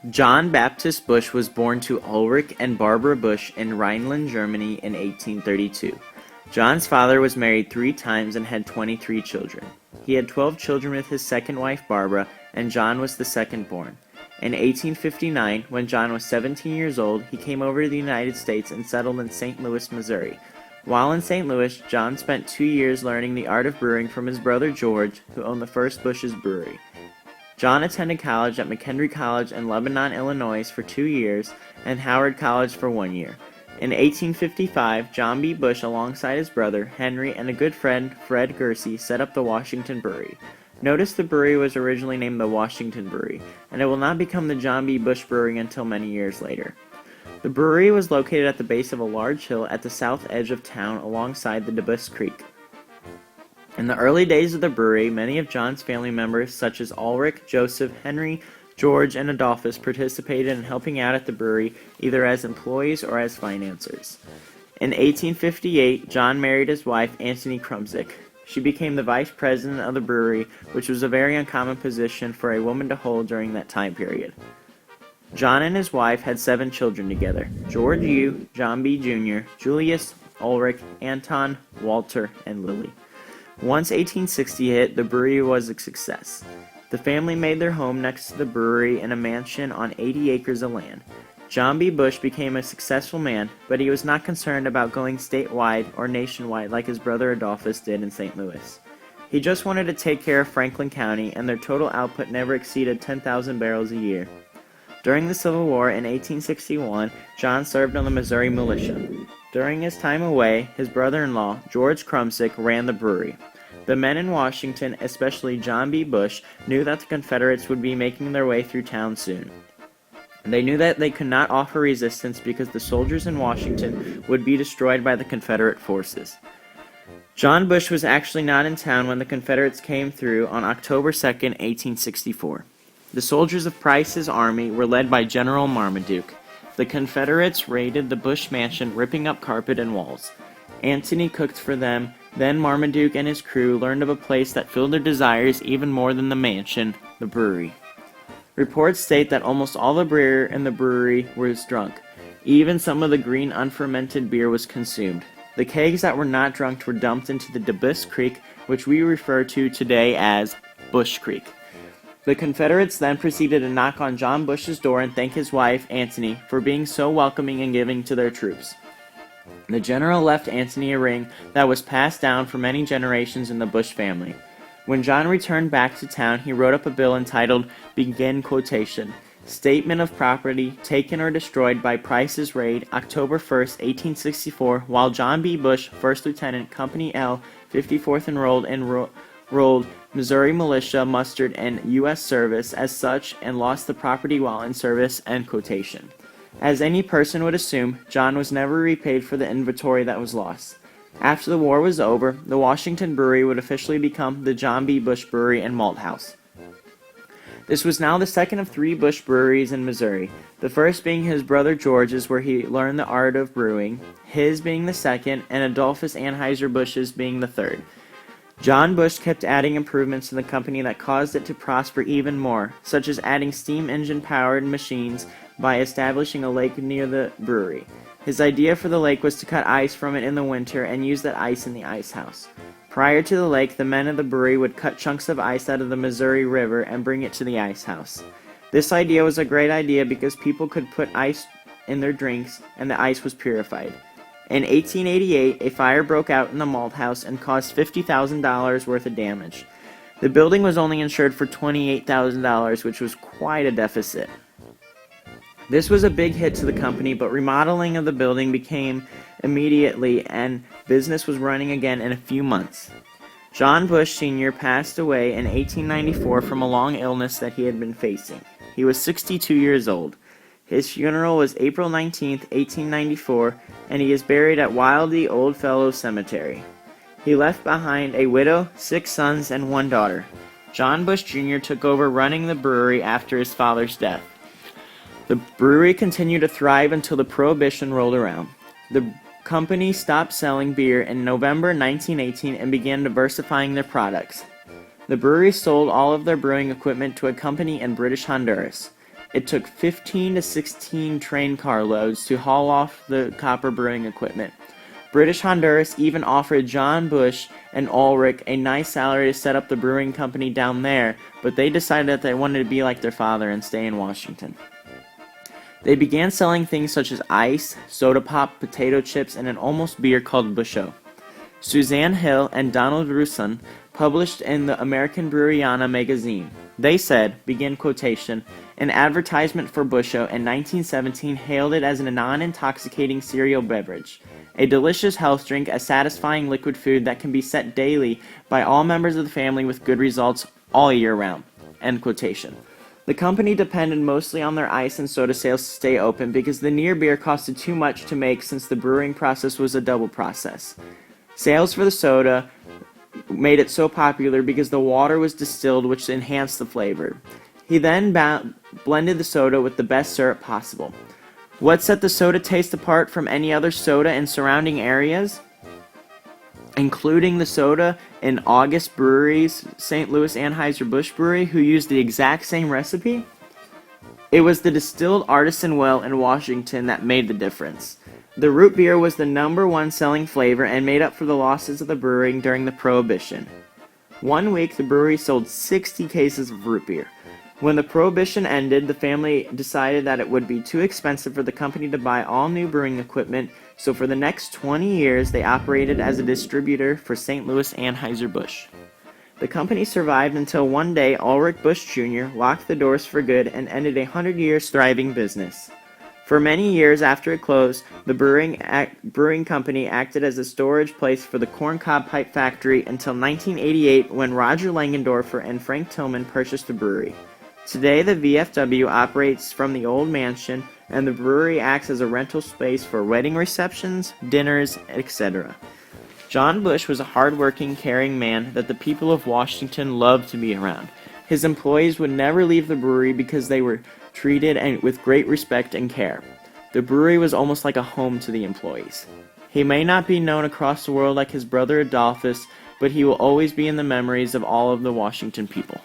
John Baptist Busch was born to Ulrich and Barbara Busch in Rhineland, Germany in 1832. John's father was married 3 times and had 23 children. He had 12 children with his second wife Barbara, and John was the second born. In 1859, when John was 17 years old, he came over to the United States and settled in St. Louis, Missouri. While in St. Louis, John spent 2 years learning the art of brewing from his brother George, who owned the first Busch's Brewery. John attended college at McHenry College in Lebanon, Illinois for 2 years, and Howard College for 1 year. In 1855, John B. Busch, alongside his brother, Henry, and a good friend, Fred Gersey, set up the Washington Brewery. Notice the brewery was originally named the Washington Brewery, and it will not become the John B. Busch Brewery until many years later. The brewery was located at the base of a large hill at the south edge of town alongside the Busch Creek. In the early days of the brewery, many of John's family members, such as Ulrich, Joseph, Henry, George, and Adolphus, participated in helping out at the brewery either as employees or as financiers. In 1858, John married his wife, Antony Krumsick. She became the vice president of the brewery, which was a very uncommon position for a woman to hold during that time period. John and his wife had 7 children together: George U., John B. Jr., Julius, Ulrich, Anton, Walter, and Lily. Once 1860 hit, the brewery was a success. The family made their home next to the brewery in a mansion on 80 acres of land. John B. Busch became a successful man, but he was not concerned about going statewide or nationwide like his brother Adolphus did in St. Louis. He just wanted to take care of Franklin County, and their total output never exceeded 10,000 barrels a year. During the Civil War in 1861, John served on the Missouri militia. During his time away, his brother-in-law, George Krumsick, ran the brewery. The men in Washington, especially John B. Busch, knew that the Confederates would be making their way through town soon. They knew that they could not offer resistance because the soldiers in Washington would be destroyed by the Confederate forces. John Busch was actually not in town when the Confederates came through on October 2, 1864. The soldiers of Price's army were led by General Marmaduke. The Confederates raided the Busch mansion, ripping up carpet and walls. Antony cooked for them. Then Marmaduke and his crew learned of a place that filled their desires even more than the mansion, the brewery. Reports state that almost all the beer in the brewery was drunk. Even some of the green unfermented beer was consumed. The kegs that were not drunk were dumped into the Busch Creek, which we refer to today as Busch Creek. The Confederates then proceeded to knock on John Busch's door and thank his wife, Antony, for being so welcoming and giving to their troops. The general left Antony a ring that was passed down for many generations in the Busch family. When John returned back to town, he wrote up a bill entitled, Begin Quotation, Statement of Property Taken or Destroyed by Price's Raid, October 1, 1864, while John B. Busch, 1st Lieutenant, Company L, 54th Enrolled Missouri Militia, mustered in U.S. service as such, and lost the property while in service, end quotation. As any person would assume, John was never repaid for the inventory that was lost. After the war was over, the Washington Brewery would officially become the John B. Busch Brewery and Malt House. This was now the second of 3 Busch breweries in Missouri, the first being his brother George's, where he learned the art of brewing, his being the second, and Adolphus Anheuser-Busch's being the third. John Busch kept adding improvements to the company that caused it to prosper even more, such as adding steam engine-powered machines by establishing a lake near the brewery. His idea for the lake was to cut ice from it in the winter and use that ice in the ice house. Prior to the lake, the men of the brewery would cut chunks of ice out of the Missouri River and bring it to the ice house. This idea was a great idea because people could put ice in their drinks and the ice was purified. In 1888, a fire broke out in the malt house and caused $50,000 worth of damage. The building was only insured for $28,000, which was quite a deficit. This was a big hit to the company, but remodeling of the building began immediately and business was running again in a few months. John Busch Sr. passed away in 1894 from a long illness that he had been facing. He was 62 years old. His funeral was April 19, 1894, and he is buried at Wildey Old Fellows Cemetery. He left behind a widow, 6 sons, and 1 daughter. John Busch Jr. took over running the brewery after his father's death. The brewery continued to thrive until the Prohibition rolled around. The company stopped selling beer in November 1918 and began diversifying their products. The brewery sold all of their brewing equipment to a company in British Honduras. It took 15 to 16 train carloads to haul off the copper brewing equipment. British Honduras even offered John Busch and Ulrich a nice salary to set up the brewing company down there, but they decided that they wanted to be like their father and stay in Washington. They began selling things such as ice, soda pop, potato chips, and an almost beer called Busho. Suzanne Hill and Donald Russon published in the American Breweriana magazine. They said, begin quotation, an advertisement for Busho in 1917 hailed it as a non-intoxicating cereal beverage, a delicious health drink, a satisfying liquid food that can be set daily by all members of the family with good results all year round. End quotation. The company depended mostly on their ice and soda sales to stay open because the near beer costed too much to make since the brewing process was a double process. Sales for the soda made it so popular because the water was distilled, which enhanced the flavor. He then blended the soda with the best syrup possible. What set the soda taste apart from any other soda in surrounding areas? Including the soda in August Brewery's St. Louis Anheuser-Busch Brewery, who used the exact same recipe? It was the distilled artisan well in Washington that made the difference. The root beer was the #1 selling flavor and made up for the losses of the brewing during the Prohibition. One week, the brewery sold 60 cases of root beer. When the Prohibition ended, the family decided that it would be too expensive for the company to buy all new brewing equipment, so for the next 20 years, they operated as a distributor for St. Louis Anheuser-Busch. The company survived until one day Ulrich Busch Jr. locked the doors for good and ended a 100-year thriving business. For many years after it closed, the brewing company acted as a storage place for the corncob pipe factory until 1988 when Roger Langendorfer and Frank Tillman purchased the brewery. Today, the VFW operates from the old mansion, and the brewery acts as a rental space for wedding receptions, dinners, etc. John Busch was a hard-working, caring man that the people of Washington loved to be around. His employees would never leave the brewery because they were treated with great respect and care. The brewery was almost like a home to the employees. He may not be known across the world like his brother Adolphus, but he will always be in the memories of all of the Washington people.